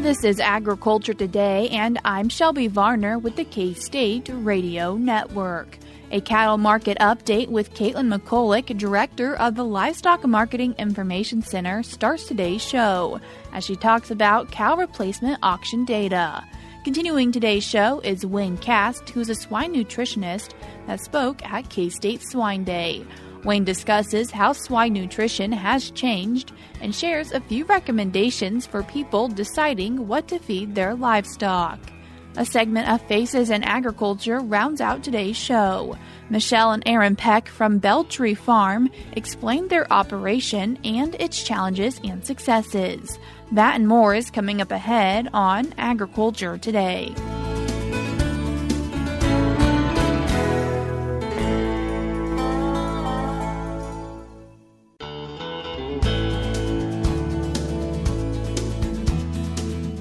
This is Agriculture Today, and I'm Shelby Varner with the K-State Radio Network. A cattle market update with Katelyn McCullock, Director of the Livestock Marketing Information Center, starts today's show as she talks about cow replacement auction data. Continuing today's show is Wayne Cast, who is a swine nutritionist that spoke at K-State Swine Day. Wayne discusses how swine nutrition has changed and shares a few recommendations for people deciding what to feed their livestock. A segment of Faces in Agriculture rounds out today's show. Michelle and Aaron Peck from BEL Tree Farm explain their operation and its challenges and successes. That and more is coming up ahead on Agriculture Today.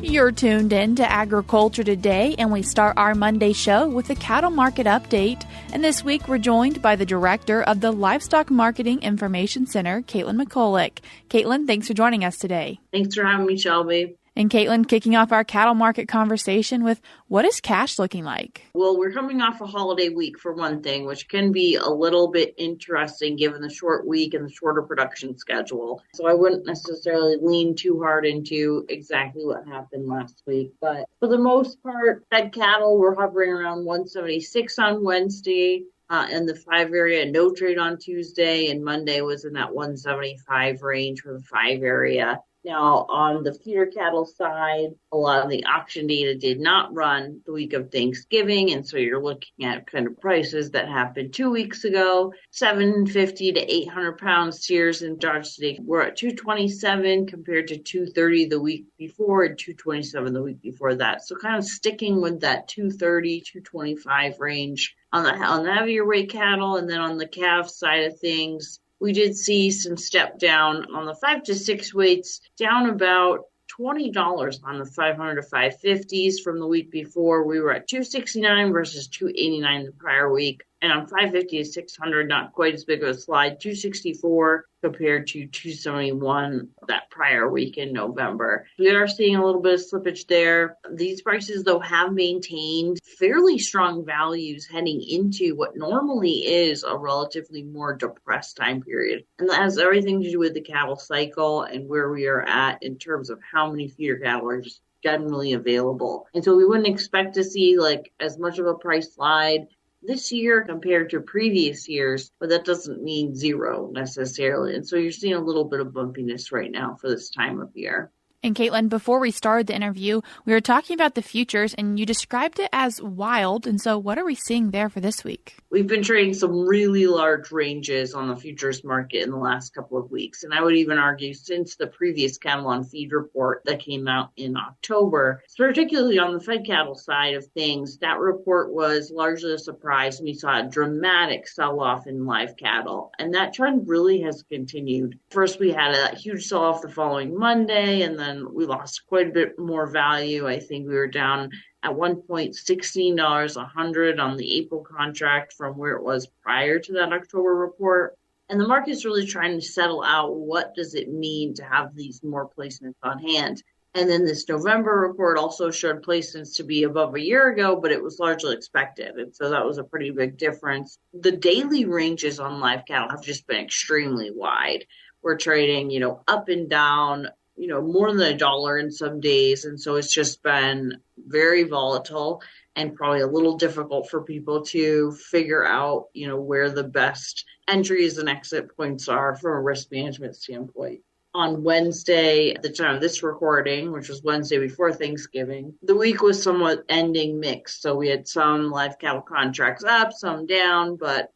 You're tuned in to Agriculture Today, and we start our Monday show with the cattle market update. And this week, we're joined by the director of the Livestock Marketing Information Center, Katelyn McCullock. Katelyn, thanks for joining us today. Thanks for having me, Shelby. And Katelyn, kicking off our cattle market conversation with what is cash looking like? Well, we're coming off a holiday week for one thing, which can be a little bit interesting given the short week and the shorter production schedule. So I wouldn't necessarily lean too hard into exactly what happened last week. But for the most part, fed cattle were hovering around 176 on Wednesday. In the 5 area, no trade on Tuesday, and Monday was in that 175 range for the 5 area. Now, on the feeder cattle side, a lot of the auction data did not run the week of Thanksgiving, and so you're looking at kind of prices that happened 2 weeks ago. 750 to 800 pound steers in Dodge today were at 227 compared to 230 the week before and 227 the week before that. So kind of sticking with that 230, 225 range on the heavier weight cattle, and then on the calf side of things, we did see some step down on the 5 to 6 weights, down about $20 on the 500 to 550s from the week before. We were at 269 versus 289 the prior week. And on 550 to 600, not quite as big of a slide, 264 compared to 271 that prior week in November. We are seeing a little bit of slippage there. These prices, though, have maintained fairly strong values heading into what normally is a relatively more depressed time period. And that has everything to do with the cattle cycle and where we are at in terms of how many feeder cattle are just generally available. And so we wouldn't expect to see like as much of a price slide this year compared to previous years, but that doesn't mean zero necessarily. And so you're seeing a little bit of bumpiness right now for this time of year. And Katelyn, before we started the interview, we were talking about the futures, and you described it as wild. And so what are we seeing there for this week? We've been trading some really large ranges on the futures market in the last couple of weeks. And I would even argue since the previous cattle on feed report that came out in October, particularly on the fed cattle side of things, that report was largely a surprise. And we saw a dramatic sell-off in live cattle. And that trend really has continued. First, we had a huge sell-off the following Monday, and then we lost quite a bit more value. I think we were down at one point $16 a hundred on the April contract from where it was prior to that October report. And the market's really trying to settle out what does it mean to have these more placements on hand. And then this November report also showed placements to be above a year ago, but it was largely expected. And so that was a pretty big difference. The daily ranges on live cattle have just been extremely wide. We're trading, up and down, more than $1 in some days. And so it's just been very volatile and probably a little difficult for people to figure out, where the best entries and exit points are from a risk management standpoint. On Wednesday, at the time of this recording, which was Wednesday before Thanksgiving, the week was somewhat ending mixed. So we had some live cattle contracts up, some down, but,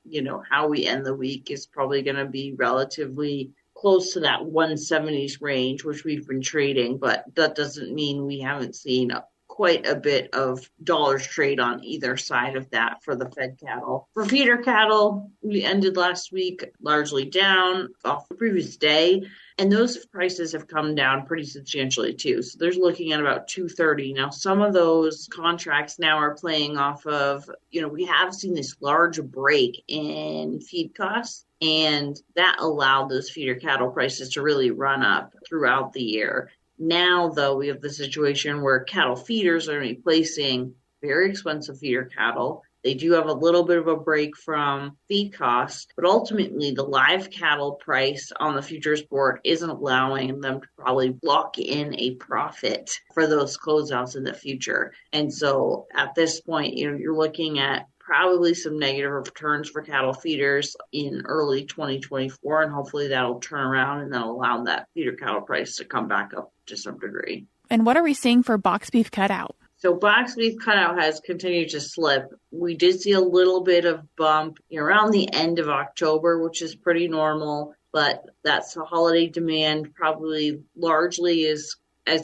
how we end the week is probably going to be relatively close to that 170s range, which we've been trading, but that doesn't mean we haven't seen quite a bit of dollars trade on either side of that for the fed cattle. For feeder cattle, we ended last week largely down off the previous day, and those prices have come down pretty substantially too. So there's looking at about 230. Now, some of those contracts now are playing off of, we have seen this large break in feed costs, and that allowed those feeder cattle prices to really run up throughout the year. Now, though, we have the situation where cattle feeders are replacing very expensive feeder cattle. They do have a little bit of a break from feed costs, but ultimately the live cattle price on the futures board isn't allowing them to probably lock in a profit for those closeouts in the future. And so at this point, you're looking at probably some negative returns for cattle feeders in early 2024, and hopefully that'll turn around and that'll allow that feeder cattle price to come back up to some degree. And what are we seeing for box beef cutout? So box beef cutout has continued to slip. We did see a little bit of bump around the end of October, which is pretty normal, but that's a holiday demand probably largely is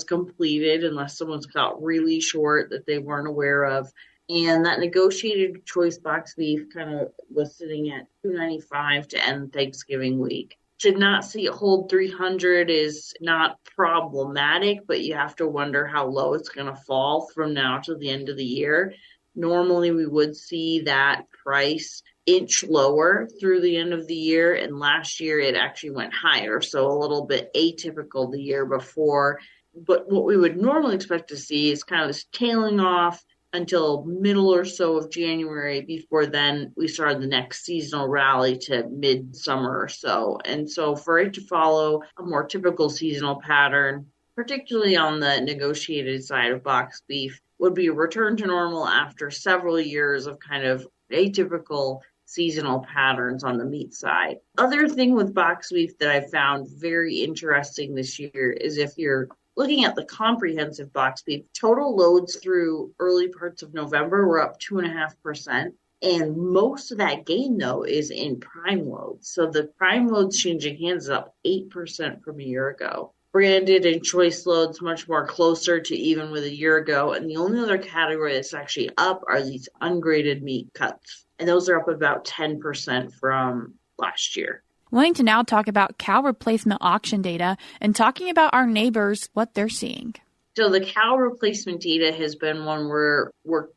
completed unless someone's got really short that they weren't aware of. And that negotiated choice box beef kind of was sitting at $2.95 to end Thanksgiving week. To not see it hold 300 is not problematic, but you have to wonder how low it's going to fall from now to the end of the year. Normally, we would see that price inch lower through the end of the year, and last year it actually went higher, so a little bit atypical the year before. But what we would normally expect to see is kind of this tailing off until middle or so of January. Before then, we started the next seasonal rally to mid-summer or so. And so for it to follow a more typical seasonal pattern, particularly on the negotiated side of box beef, would be a return to normal after several years of kind of atypical seasonal patterns on the meat side. Other thing with box beef that I found very interesting this year is if you're looking at the comprehensive box beef, total loads through early parts of November were up 2.5%. And most of that gain, though, is in prime loads. So the prime loads changing hands is up 8% from a year ago. Branded and choice loads much more closer to even with a year ago. And the only other category that's actually up are these ungraded meat cuts. And those are up about 10% from last year. Wanting to now talk about cow replacement auction data and talking about our neighbors, what they're seeing. So the cow replacement data has been one we're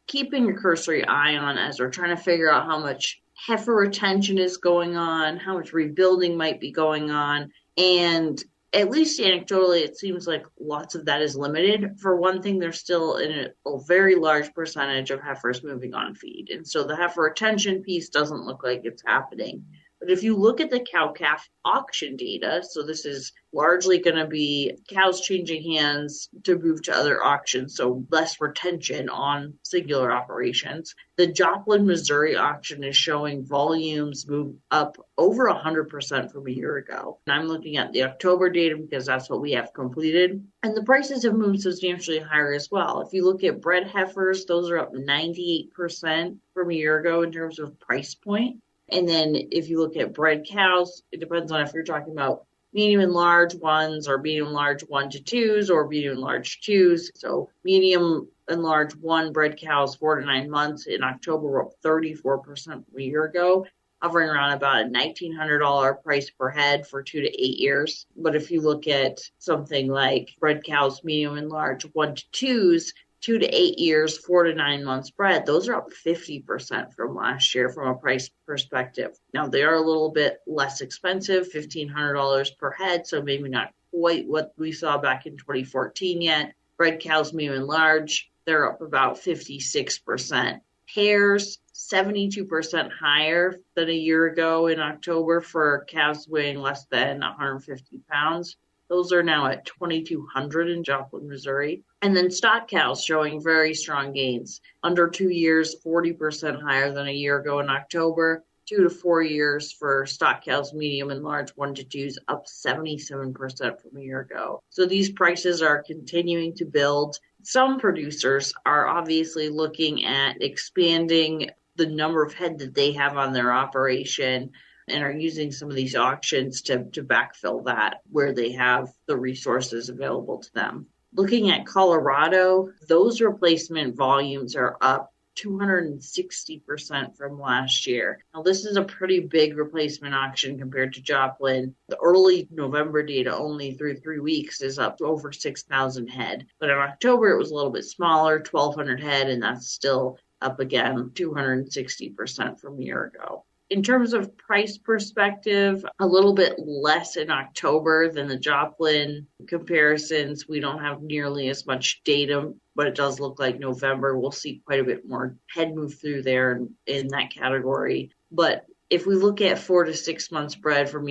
keeping a cursory eye on as we're trying to figure out how much heifer retention is going on, how much rebuilding might be going on. And at least anecdotally, it seems like lots of that is limited. For one thing, there's still a very large percentage of heifers moving on feed. And so the heifer retention piece doesn't look like it's happening. But if you look at the cow-calf auction data, so this is largely going to be cows changing hands to move to other auctions, so less retention on singular operations. The Joplin, Missouri auction is showing volumes move up over 100% from a year ago. And I'm looking at the October data because that's what we have completed. And the prices have moved substantially higher as well. If you look at bred heifers, those are up 98% from a year ago in terms of price point. And then if you look at bred cows, it depends on if you're talking about medium and large ones or medium and large 1 to 2s or medium and large 2s. So medium and large 1 bred cows 4 to 9 months in October were up 34% from a year ago, hovering around about a $1,900 price per head for 2 to 8 years. But if you look at something like bred cows medium and large 1 to 2s, 2 to 8 years, 4 to 9 months bred, those are up 50% from last year from a price perspective. Now, they are a little bit less expensive, $1,500 per head, so maybe not quite what we saw back in 2014 yet. Bred cows, medium and large, they're up about 56%. Pairs, 72% higher than a year ago in October for calves weighing less than 150 pounds. Those are now at 2,200 in Joplin, Missouri. And then stock cows showing very strong gains. Under 2 years, 40% higher than a year ago in October. 2 to 4 years for stock cows, medium and large 1 to 2s, up 77% from a year ago. So these prices are continuing to build. Some producers are obviously looking at expanding the number of head that they have on their operation and are using some of these auctions to backfill that where they have the resources available to them. Looking at Colorado, those replacement volumes are up 260% from last year. Now, this is a pretty big replacement auction compared to Joplin. The early November data only through 3 weeks is up to over 6,000 head. But in October, it was a little bit smaller, 1,200 head, and that's still up again 260% from a year ago. In terms of price perspective, a little bit less in October than the Joplin comparisons. We don't have nearly as much data, but it does look like November we'll see quite a bit more head move through there in that category. But if we look at 4 to 6 months bred for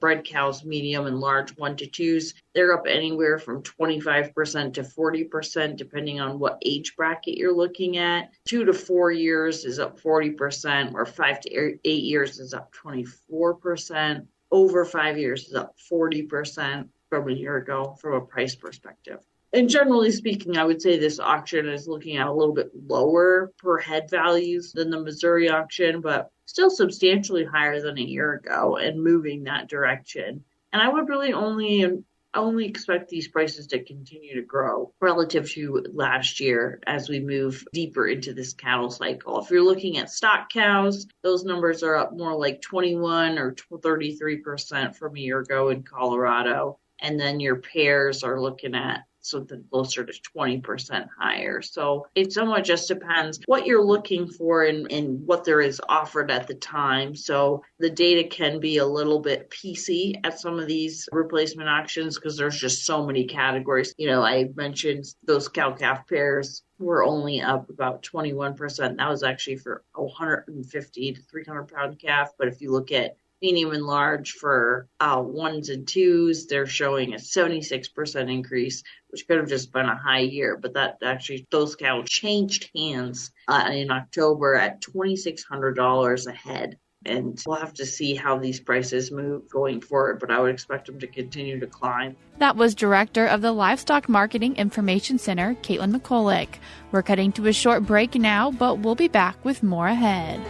bred cows, medium and large 1 to 2s, they're up anywhere from 25% to 40%, depending on what age bracket you're looking at. 2 to 4 years is up 40%, or 5 to 8 years is up 24%. Over 5 years is up 40% from a year ago from a price perspective. And generally speaking, I would say this auction is looking at a little bit lower per head values than the Missouri auction, but still substantially higher than a year ago and moving that direction. And I would really only expect these prices to continue to grow relative to last year as we move deeper into this cattle cycle. If you're looking at stock cows, those numbers are up more like 21 or 33% from a year ago in Colorado. And then your pairs are looking at something closer to 20% higher. So it somewhat just depends what you're looking for and what there is offered at the time. So the data can be a little bit piecey at some of these replacement auctions because there's just so many categories. I mentioned those cow-calf pairs were only up about 21%. That was actually for a 150 to 300 pound calf. But if you look at medium and large for 1s and 2s, they're showing a 76% increase, which could have just been a high year. But that actually, those cattle changed hands in October at $2,600 a head. And we'll have to see how these prices move going forward, but I would expect them to continue to climb. That was Director of the Livestock Marketing Information Center, Katelyn McCullock. We're cutting to a short break now, but we'll be back with more ahead.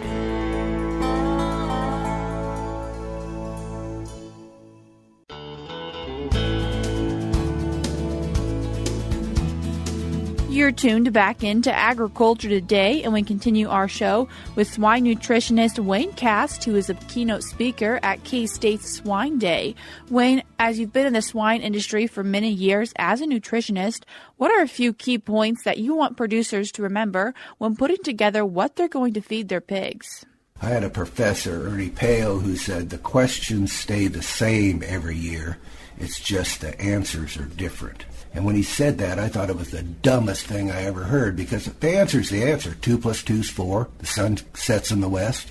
You're tuned back into Agriculture Today, and we continue our show with swine nutritionist Wayne Cast, who is a keynote speaker at K-State's Swine Day. Wayne, as you've been in the swine industry for many years as a nutritionist, what are a few key points that you want producers to remember when putting together what they're going to feed their pigs? I had a professor, Ernie Peo, who said the questions stay the same every year. It's just the answers are different. And when he said that, I thought it was the dumbest thing I ever heard, because the answer's the answer. 2 + 2 is 4. The sun sets in the west,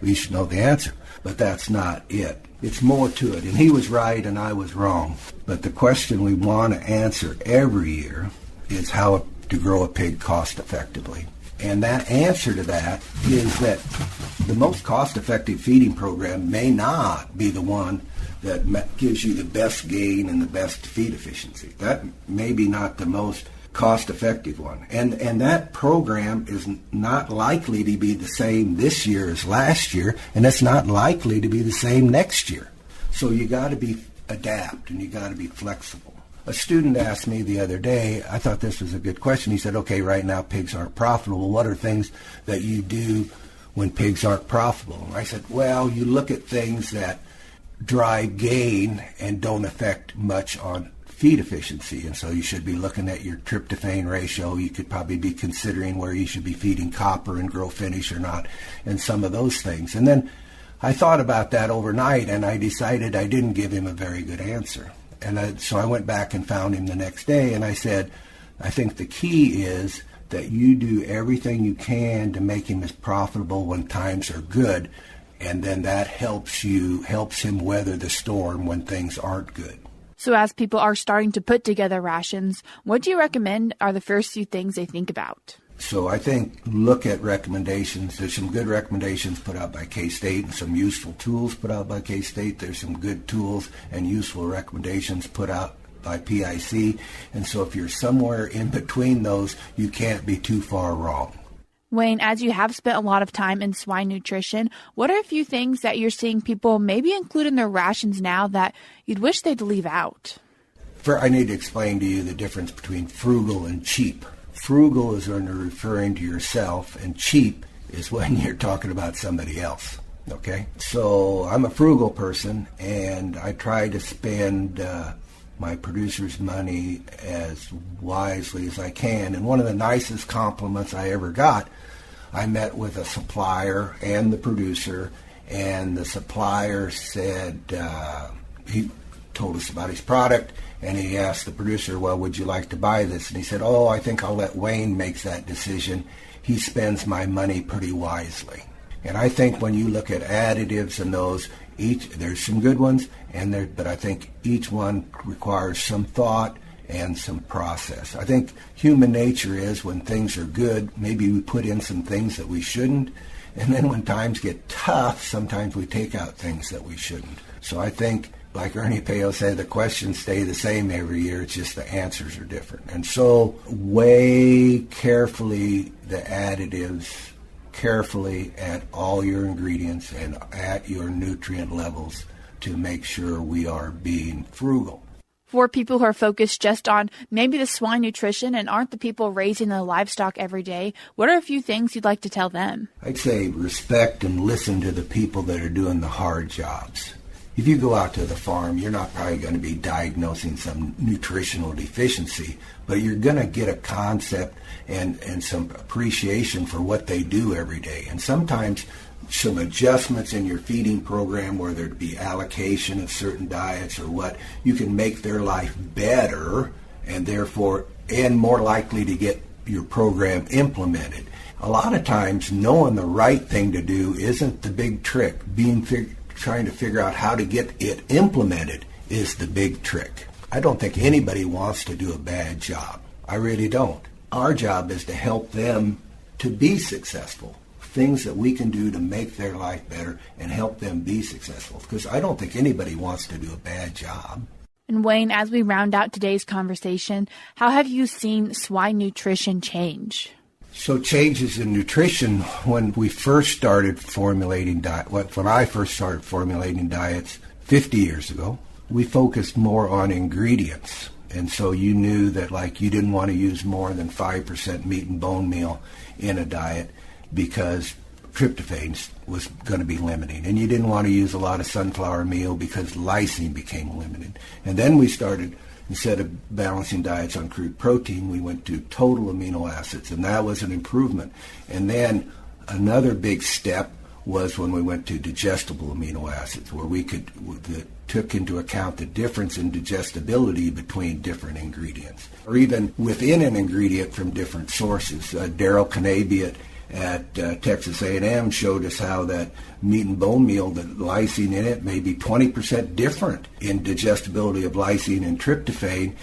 we should know the answer. But that's not it. It's more to it. And he was right and I was wrong. But the question we want to answer every year is how to grow a pig cost effectively. And that answer to that is that the most cost-effective feeding program may not be the one that gives you the best gain and the best feed efficiency. That may be not the most cost-effective one. And that program is not likely to be the same this year as last year, and it's not likely to be the same next year. So you got to adapt and you got to be flexible. A student asked me the other day, I thought this was a good question. He said, okay, right now pigs aren't profitable. What are things that you do when pigs aren't profitable? I said, well, you look at things that drive gain and don't affect much on feed efficiency. And so you should be looking at your tryptophan ratio. You could probably be considering where you should be feeding copper and grow finish or not, and some of those things. And then I thought about that overnight, and I decided I didn't give him a very good answer. And so I went back and found him the next day, and I said, I think the key is that you do everything you can to make him as profitable when times are good, and then that helps him weather the storm when things aren't good. So as people are starting to put together rations, what do you recommend are the first few things they think about? So I think look at recommendations. There's some good recommendations put out by K-State and some useful tools put out by K-State. There's some good tools and useful recommendations put out by PIC. And so if you're somewhere in between those, you can't be too far wrong. Wayne, as you have spent a lot of time in swine nutrition, what are a few things that you're seeing people maybe include in their rations now that you'd wish they'd leave out? I need to explain to you the difference between frugal and cheap. Frugal is when you're referring to yourself, and cheap is when you're talking about somebody else, okay? So I'm a frugal person, and I try to spend my producer's money as wisely as I can. And one of the nicest compliments I ever got I met with a supplier and the producer, and the supplier said, he told us about his product, and he asked the producer, well, would you like to buy this? And he said, oh, I think I'll let Wayne make that decision. He spends my money pretty wisely. And I think when you look at additives and those, there's some good ones, but I think each one requires some thought and some process. I think human nature is when things are good, maybe we put in some things that we shouldn't, and then when times get tough, sometimes we take out things that we shouldn't. So I think, like Ernie Peck said, the questions stay the same every year, it's just the answers are different. And so weigh carefully the additives, carefully at all your ingredients and at your nutrient levels to make sure we are being frugal. For people who are focused just on maybe the swine nutrition and aren't the people raising the livestock every day, what are a few things you'd like to tell them? I'd say respect and listen to the people that are doing the hard jobs. If you go out to the farm, you're not probably going to be diagnosing some nutritional deficiency, but you're going to get a concept and some appreciation for what they do every day. And sometimes some adjustments in your feeding program, whether it be allocation of certain diets or what, you can make their life better and therefore and more likely to get your program implemented. A lot of times knowing the right thing to do isn't the big trick. Trying to figure out how to get it implemented is the big trick. I don't think anybody wants to do a bad job. I really don't. Our job is to help them to be successful. Things that we can do to make their life better and help them be successful. Because I don't think anybody wants to do a bad job. And Wayne, as we round out today's conversation, how have you seen swine nutrition change? So changes in nutrition, when we first started formulating when I first started formulating diets 50 years ago, we focused more on ingredients. And so you knew that you didn't want to use more than 5% meat and bone meal in a diet because tryptophan was going to be limiting. And you didn't want to use a lot of sunflower meal because lysine became limited. And then we started, instead of balancing diets on crude protein, we went to total amino acids, and that was an improvement. And then another big step was when we went to digestible amino acids, where we took into account the difference in digestibility between different ingredients, or even within an ingredient from different sources. Daryl Kanabiat at Texas A&M showed us how that meat and bone meal, the lysine in it may be 20% different in digestibility of lysine and tryptophan,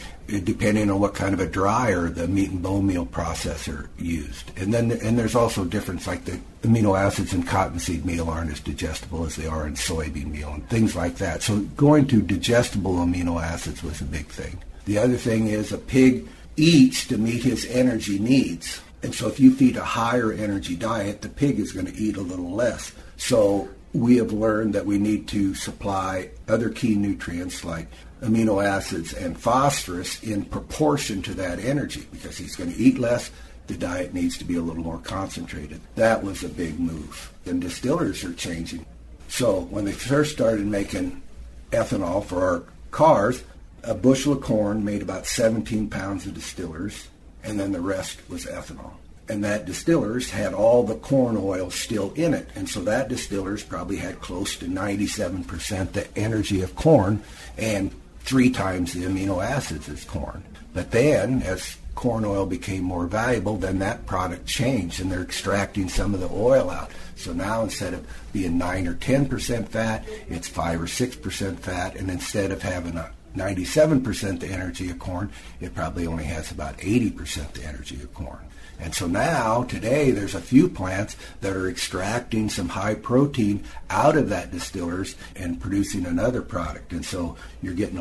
depending on what kind of a dryer the meat and bone meal processor used. And there's also difference, like the amino acids in cottonseed meal aren't as digestible as they are in soybean meal and things like that. So going to digestible amino acids was a big thing. The other thing is a pig eats to meet his energy needs. And so if you feed a higher energy diet, the pig is going to eat a little less. So we have learned that we need to supply other key nutrients like amino acids and phosphorus in proportion to that energy, because he's going to eat less. The diet needs to be a little more concentrated. That was a big move. And distillers are changing. So when they first started making ethanol for our cars, a bushel of corn made about 17 pounds of distillers, and then the rest was ethanol. And that distillers had all the corn oil still in it. And so that distillers probably had close to 97% the energy of corn and 3 times the amino acids as corn. But then, as corn oil became more valuable, then that product changed, and they're extracting some of the oil out. So now instead of being 9 or 10% fat, it's 5 or 6% fat, and instead of having a 97% the energy of corn, it probably only has about 80% the energy of corn. And so now, today, there's a few plants that are extracting some high protein out of that distillers and producing another product. And so you're getting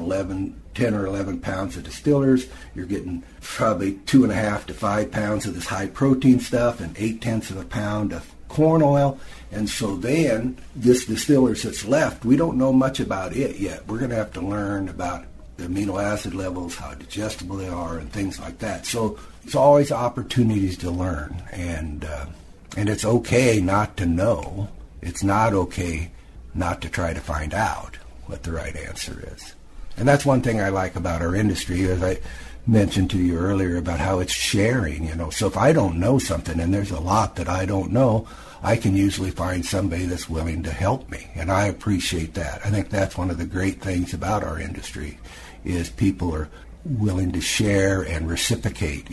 10 or 11 pounds of distillers, you're getting probably 2.5 to 5 pounds of this high protein stuff and 0.8 of a pound of corn oil. And so then this distillers that's left, we don't know much about it yet. We're going to have to learn about the amino acid levels, how digestible they are, and things like that. So it's always opportunities to learn, and it's okay not to know. It's not okay not to try to find out what the right answer is. And that's one thing I like about our industry, as I mentioned to you earlier about how it's sharing, So if I don't know something, and there's a lot that I don't know, I can usually find somebody that's willing to help me, and I appreciate that. I think that's one of the great things about our industry is people are willing to share and reciprocate.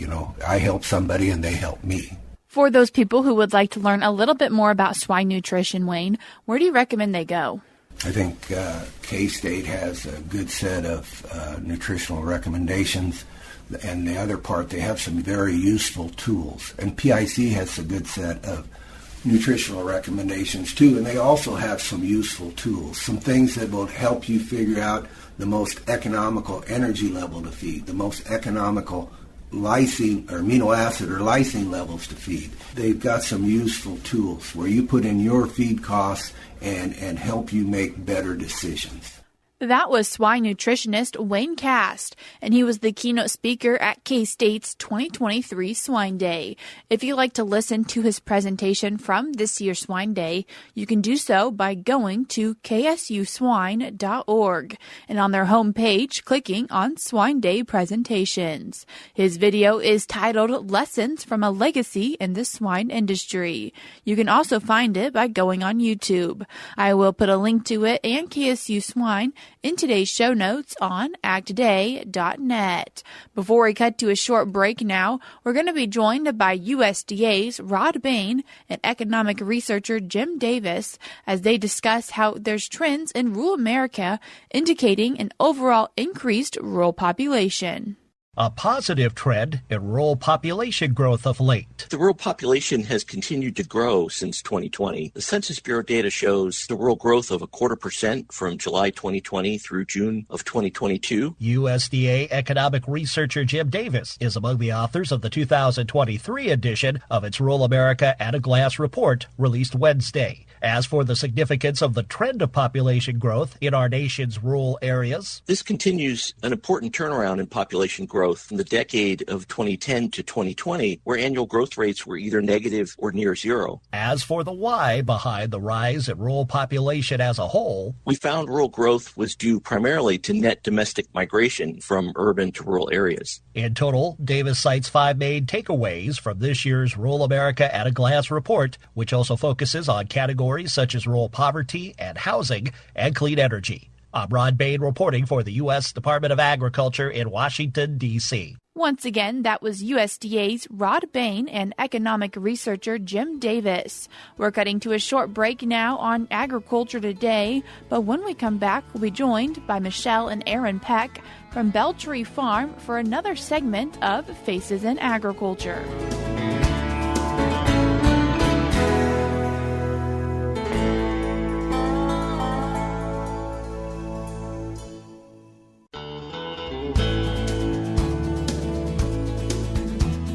I help somebody and they help me. For those people who would like to learn a little bit more about swine nutrition, Wayne, where do you recommend they go? I think K-State has a good set of nutritional recommendations. And the other part, they have some very useful tools. And PIC has a good set of nutritional recommendations too. And they also have some useful tools, some things that will help you figure out the most economical energy level to feed, the most economical lysine or amino acid or lysine levels to feed. They've got some useful tools where you put in your feed costs and help you make better decisions. That was swine nutritionist Wayne Cast, and he was the keynote speaker at K-State's 2023 Swine Day. If you'd like to listen to his presentation from this year's Swine Day, you can do so by going to ksuswine.org and on their homepage, clicking on Swine Day presentations. His video is titled Lessons from a Legacy in the Swine Industry. You can also find it by going on YouTube. I will put a link to it and KSU Swine in today's show notes on agtoday.net. Before we cut to a short break now, we're going to be joined by USDA's Rod Bain and economic researcher Jim Davis as they discuss how there's trends in rural America indicating an overall increased rural population. A positive trend in rural population growth of late. The rural population has continued to grow since 2020. The Census Bureau data shows the rural growth of 0.25% from July 2020 through June of 2022. USDA economic researcher Jim Davis is among the authors of the 2023 edition of its Rural America at a Glance report released Wednesday. As for the significance of the trend of population growth in our nation's rural areas, this continues an important turnaround in population growth from the decade of 2010 to 2020, where annual growth rates were either negative or near zero. As for the why behind the rise in rural population as a whole, we found rural growth was due primarily to net domestic migration from urban to rural areas. In total, Davis cites 5 main takeaways from this year's Rural America at a Glance report, which also focuses on categories such as rural poverty and housing and clean energy. I'm Rod Bain reporting for the U.S. Department of Agriculture in Washington, D.C. Once again, that was USDA's Rod Bain and economic researcher Jim Davis. We're cutting to a short break now on Agriculture Today, but when we come back, we'll be joined by Michelle and Aaron Peck from BEL Tree Farm for another segment of Faces in Agriculture.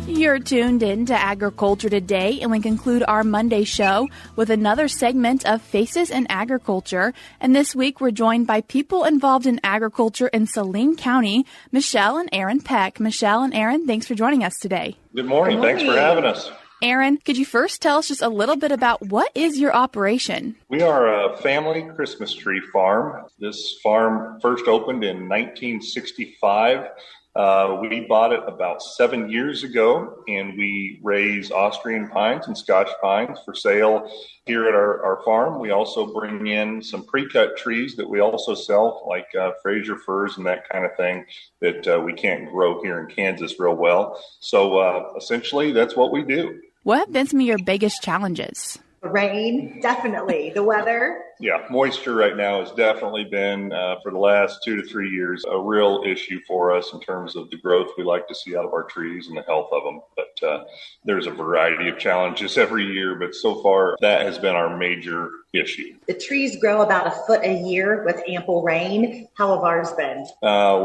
You're tuned in to Agriculture Today, and we conclude our Monday show with another segment of Faces in Agriculture. And this week, we're joined by people involved in agriculture in Saline County, Michelle and Aaron Peck. Michelle and Aaron, thanks for joining us today. Good morning. Thanks for having us. Aaron, could you first tell us just a little bit about what is your operation? We are a family Christmas tree farm. This farm first opened in 1965. We bought it about 7 years ago, and we raise Austrian pines and Scotch pines for sale here at our farm. We also bring in some pre-cut trees that we also sell, like Fraser firs and that kind of thing that we can't grow here in Kansas real well. So essentially, that's what we do. What have been some of your biggest challenges? Rain, definitely. The weather. Yeah, moisture right now has definitely been, for the last 2 to 3 years, a real issue for us in terms of the growth we like to see out of our trees and the health of them. But there's a variety of challenges every year, but so far that has been our major issue. The trees grow about a foot a year with ample rain. How have ours been?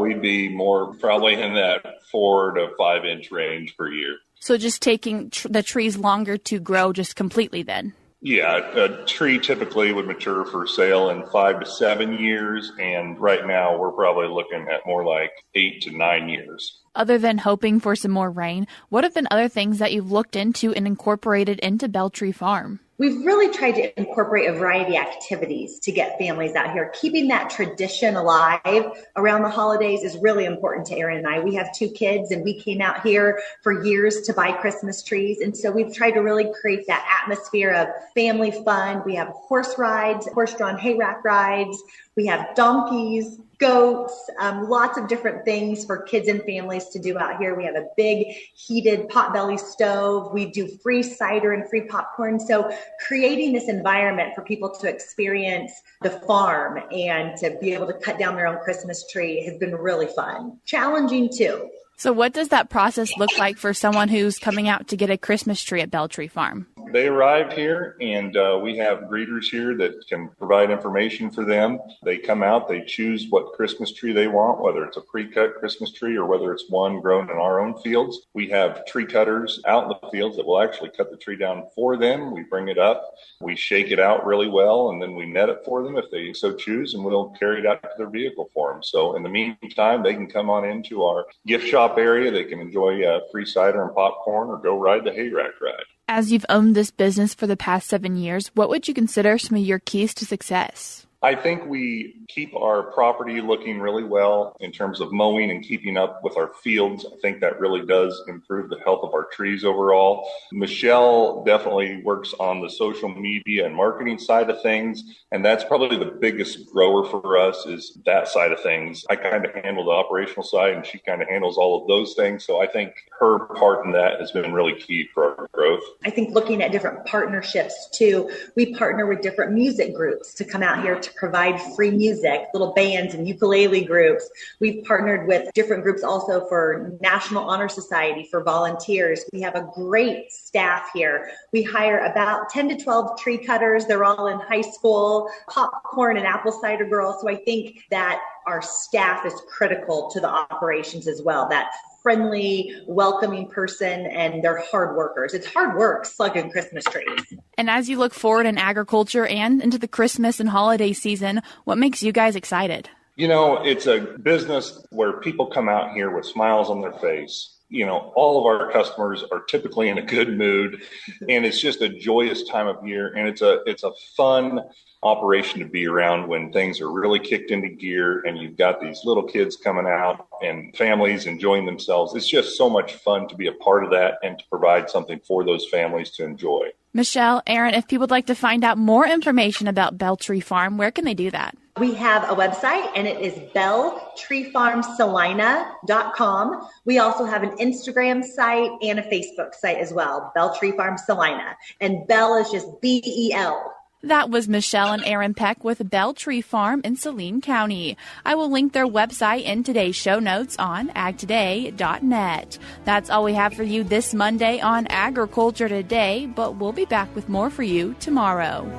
We'd be more probably in that 4 to 5 inch range per year. So just taking the trees longer to grow just completely then? Yeah, a tree typically would mature for sale in 5 to 7 years, and right now we're probably looking at more like 8 to 9 years. Other than hoping for some more rain, what have been other things that you've looked into and incorporated into BEL Tree Farm? We've really tried to incorporate a variety of activities to get families out here. Keeping that tradition alive around the holidays is really important to Aaron and I. We have 2 kids and we came out here for years to buy Christmas trees. And so we've tried to really create that atmosphere of family fun. We have horse rides, horse-drawn hay rack rides. We have donkeys, goats, lots of different things for kids and families to do out here. We have a big heated potbelly stove. We do free cider and free popcorn. So creating this environment for people to experience the farm and to be able to cut down their own Christmas tree has been really fun. Challenging too. So what does that process look like for someone who's coming out to get a Christmas tree at BEL Tree Farm? They arrived here, and we have greeters here that can provide information for them. They come out, they choose what Christmas tree they want, whether it's a pre-cut Christmas tree or whether it's one grown in our own fields. We have tree cutters out in the fields that will actually cut the tree down for them. We bring it up, we shake it out really well, and then we net it for them if they so choose, and we'll carry it out to their vehicle for them. So in the meantime, they can come on into our gift shop area. They can enjoy free cider and popcorn or go ride the hay rack ride. As you've owned this business for the past 7 years, what would you consider some of your keys to success? I think we keep our property looking really well in terms of mowing and keeping up with our fields. I think that really does improve the health of our trees overall. Michelle definitely works on the social media and marketing side of things, and that's probably the biggest grower for us is that side of things. I kind of handle the operational side, and she kind of handles all of those things. So I think her part in that has been really key for our growth. I think looking at different partnerships too, we partner with different music groups to come out here to provide free music, little bands and ukulele groups. We've partnered with different groups also for National Honor Society for volunteers. We have a great staff here. We hire about 10 to 12 tree cutters. They're all in high school, popcorn and apple cider girls. So I think that our staff is critical to the operations as well. That friendly, welcoming person, and they're hard workers. It's hard work slugging Christmas trees. And as you look forward in agriculture and into the Christmas and holiday season, what makes you guys excited? You know, it's a business where people come out here with smiles on their face. You know, all of our customers are typically in a good mood, and it's just a joyous time of year, and it's a fun operation to be around when things are really kicked into gear and you've got these little kids coming out and families enjoying themselves. It's just so much fun to be a part of that and to provide something for those families to enjoy. Michelle, Aaron, if people would like to find out more information about BEL Tree Farm, where can they do that? We have a website, and it is beltreefarmsalina.com. We also have an Instagram site and a Facebook site as well, BEL Tree Farm Salina. And BEL is just BEL. That was Michelle and Aaron Peck with BEL Tree Farm in Saline County. I will link their website in today's show notes on agtoday.net. That's all we have for you this Monday on Agriculture Today, but we'll be back with more for you tomorrow.